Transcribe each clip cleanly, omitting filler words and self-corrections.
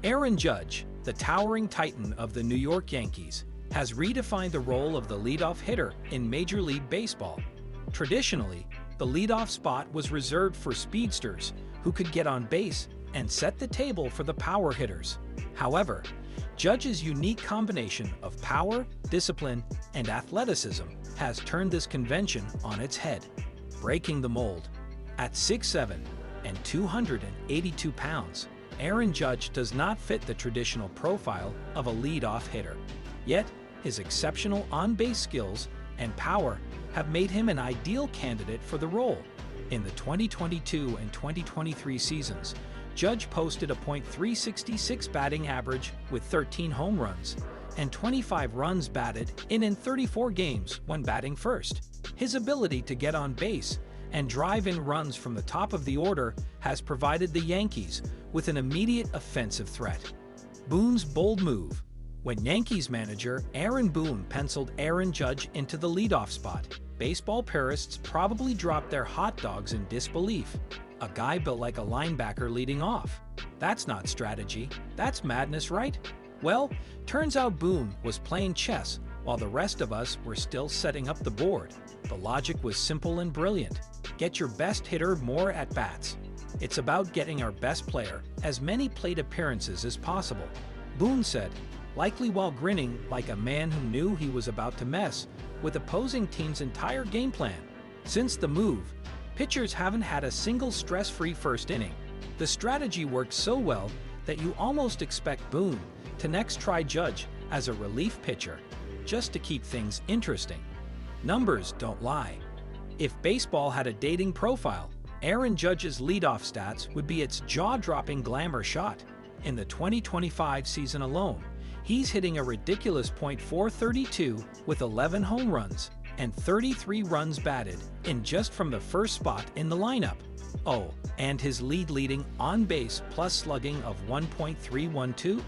Aaron Judge, the towering titan of the New York Yankees, has redefined the role of the leadoff hitter in Major League Baseball. Traditionally, the leadoff spot was reserved for speedsters who could get on base and set the table for the power hitters. However, Judge's unique combination of power, discipline, and athleticism has turned this convention on its head, breaking the mold. At 6'7" and 282 pounds, Aaron Judge does not fit the traditional profile of a leadoff hitter. Yet, his exceptional on-base skills and power have made him an ideal candidate for the role. In the 2022 and 2023 seasons, Judge posted a .366 batting average with 13 home runs and 25 runs batted in 34 games when batting first. His ability to get on base and drive in runs from the top of the order has provided the Yankees with an immediate offensive threat. Boone's bold move. When Yankees manager Aaron Boone penciled Aaron Judge into the leadoff spot, baseball purists probably dropped their hot dogs in disbelief. A guy built like a linebacker leading off. That's not strategy, that's madness, right? Well, turns out Boone was playing chess while the rest of us were still setting up the board. The logic was simple and brilliant. Get your best hitter more at-bats. It's about getting our best player as many plate appearances as possible, Boone said, likely while grinning like a man who knew he was about to mess with opposing team's entire game plan. Since the move, pitchers haven't had a single stress-free first inning. The strategy worked so well that you almost expect Boone to next try Judge as a relief pitcher, just to keep things interesting. Numbers don't lie. If baseball had a dating profile, Aaron Judge's leadoff stats would be its jaw-dropping glamour shot. In the 2025 season alone, he's hitting a ridiculous .432 with 11 home runs and 33 runs batted in just from the first spot in the lineup. Oh, and his leading on-base plus slugging of 1.312?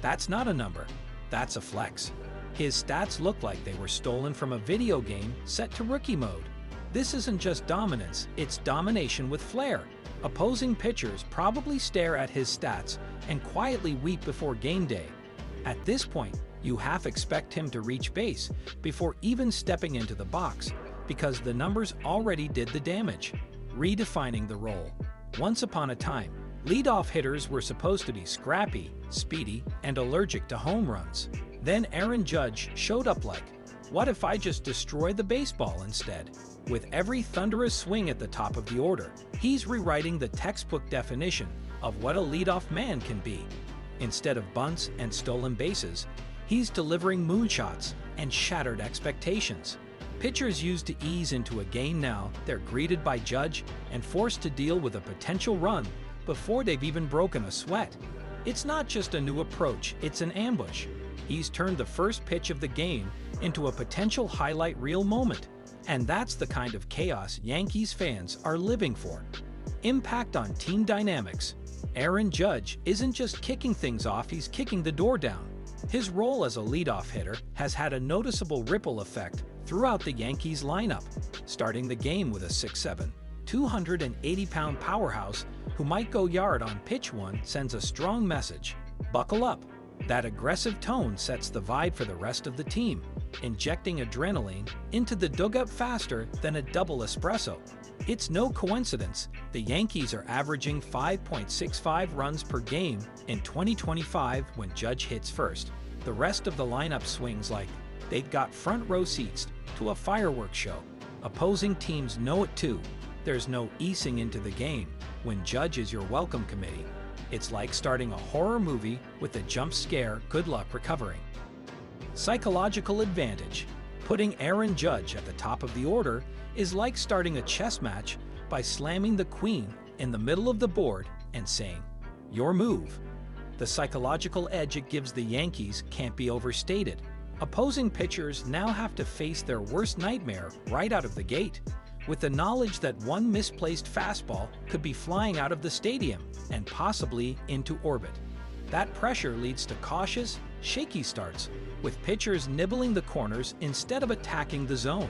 That's not a number, that's a flex. His stats look like they were stolen from a video game set to rookie mode. This isn't just dominance, it's domination with flair. Opposing pitchers probably stare at his stats and quietly weep before game day. At this point, you half expect him to reach base before even stepping into the box, because the numbers already did the damage. Redefining the role. Once upon a time, leadoff hitters were supposed to be scrappy, speedy, and allergic to home runs. Then Aaron Judge showed up like, what if I just destroy the baseball instead? With every thunderous swing at the top of the order, he's rewriting the textbook definition of what a leadoff man can be. Instead of bunts and stolen bases, he's delivering moonshots and shattered expectations. Pitchers used to ease into a game now, they're greeted by Judge and forced to deal with a potential run before they've even broken a sweat. It's not just a new approach, it's an ambush. He's turned the first pitch of the game into a potential highlight reel moment. And that's the kind of chaos Yankees fans are living for. Impact on team dynamics. Aaron Judge isn't just kicking things off, he's kicking the door down. His role as a leadoff hitter has had a noticeable ripple effect throughout the Yankees lineup, starting the game with a 6'7", 280-pound powerhouse who might go yard on pitch one sends a strong message. Buckle up. That aggressive tone sets the vibe for the rest of the team, injecting adrenaline into the dugout faster than a double espresso. It's no coincidence the Yankees are averaging 5.65 runs per game in 2025 when Judge hits first. The rest of the lineup swings like they've got front row seats to a fireworks show. Opposing teams know it too. There's no easing into the game when Judge is your welcome committee. It's like starting a horror movie with a jump scare, good luck recovering. Psychological advantage. Putting Aaron Judge at the top of the order is like starting a chess match by slamming the queen in the middle of the board and saying, your move. The psychological edge it gives the Yankees can't be overstated. Opposing pitchers now have to face their worst nightmare right out of the gate, with the knowledge that one misplaced fastball could be flying out of the stadium and possibly into orbit. That pressure leads to cautious, shaky starts, with pitchers nibbling the corners instead of attacking the zone.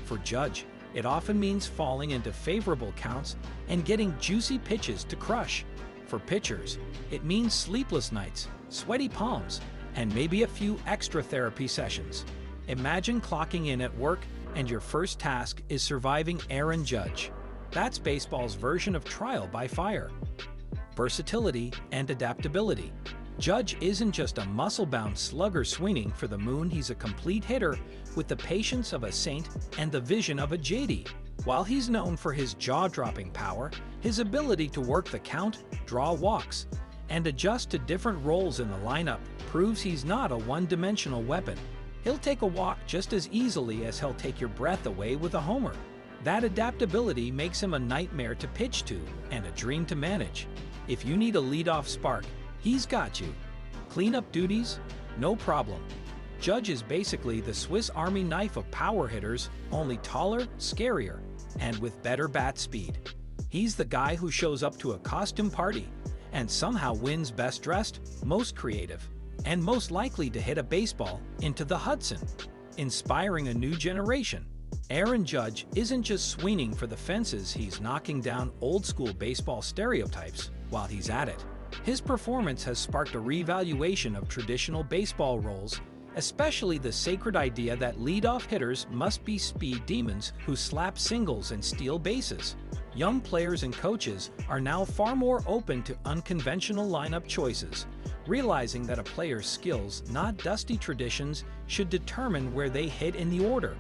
For Judge, it often means falling into favorable counts and getting juicy pitches to crush. For pitchers, it means sleepless nights, sweaty palms, and maybe a few extra therapy sessions. Imagine clocking in at work and your first task is surviving Aaron Judge. That's baseball's version of trial by fire. Versatility and adaptability. Judge isn't just a muscle-bound slugger swinging for the moon, he's a complete hitter with the patience of a saint and the vision of a JD. While he's known for his jaw-dropping power, his ability to work the count, draw walks, and adjust to different roles in the lineup proves he's not a one-dimensional weapon. He'll take a walk just as easily as he'll take your breath away with a homer. That adaptability makes him a nightmare to pitch to and a dream to manage. If you need a leadoff spark, he's got you. Cleanup duties? No problem. Judge is basically the Swiss Army knife of power hitters, only taller, scarier, and with better bat speed. He's the guy who shows up to a costume party and somehow wins best dressed, most creative, and most likely to hit a baseball into the Hudson, inspiring a new generation. Aaron Judge isn't just swinging for the fences, he's knocking down old-school baseball stereotypes while he's at it. His performance has sparked a reevaluation of traditional baseball roles, especially the sacred idea that leadoff hitters must be speed demons who slap singles and steal bases. Young players and coaches are now far more open to unconventional lineup choices, realizing that a player's skills, not dusty traditions, should determine where they hit in the order.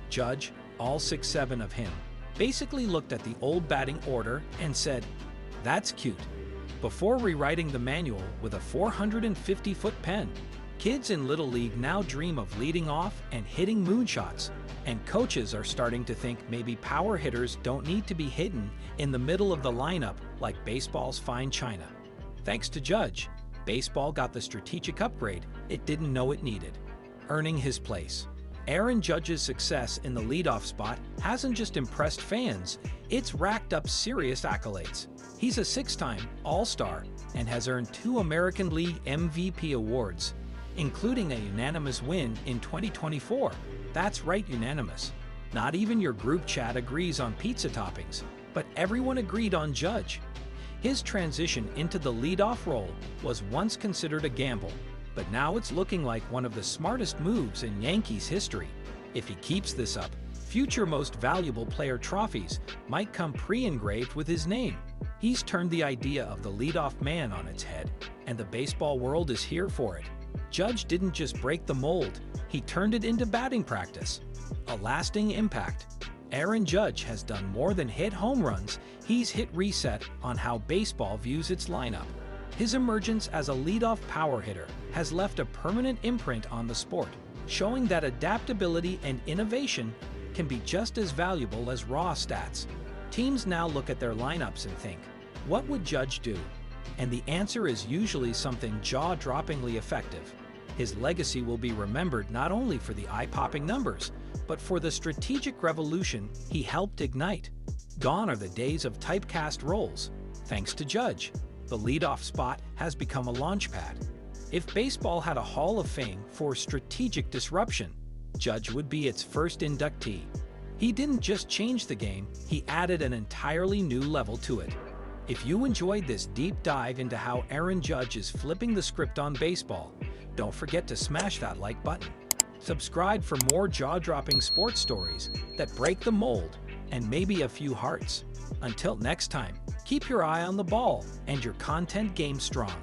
Judge, all 6'7" of him, basically looked at the old batting order and said, "That's cute," before rewriting the manual with a 450-foot pen. Kids in Little League now dream of leading off and hitting moonshots, and coaches are starting to think maybe power hitters don't need to be hidden in the middle of the lineup like baseball's fine china. Thanks to Judge, baseball got the strategic upgrade it didn't know it needed, earning his place. Aaron Judge's success in the leadoff spot hasn't just impressed fans, it's racked up serious accolades. He's a 6-time All-Star and has earned 2 American League MVP awards, including a unanimous win in 2024. That's right, unanimous. Not even your group chat agrees on pizza toppings, but everyone agreed on Judge. His transition into the leadoff role was once considered a gamble, but now it's looking like one of the smartest moves in Yankees history. If he keeps this up, future most valuable player trophies might come pre-engraved with his name. He's turned the idea of the leadoff man on its head, and the baseball world is here for it. Judge didn't just break the mold, he turned it into batting practice. A lasting impact. Aaron Judge has done more than hit home runs, he's hit reset on how baseball views its lineup. His emergence as a leadoff power hitter has left a permanent imprint on the sport, showing that adaptability and innovation can be just as valuable as raw stats. Teams now look at their lineups and think, what would Judge do? And the answer is usually something jaw-droppingly effective. His legacy will be remembered not only for the eye-popping numbers, but for the strategic revolution he helped ignite. Gone are the days of typecast roles. Thanks to Judge, the leadoff spot has become a launchpad. If baseball had a Hall of Fame for strategic disruption, Judge would be its first inductee. He didn't just change the game, he added an entirely new level to it. If you enjoyed this deep dive into how Aaron Judge is flipping the script on baseball, don't forget to smash that like button. Subscribe for more jaw-dropping sports stories that break the mold and maybe a few hearts. Until next time, keep your eye on the ball and your content game strong.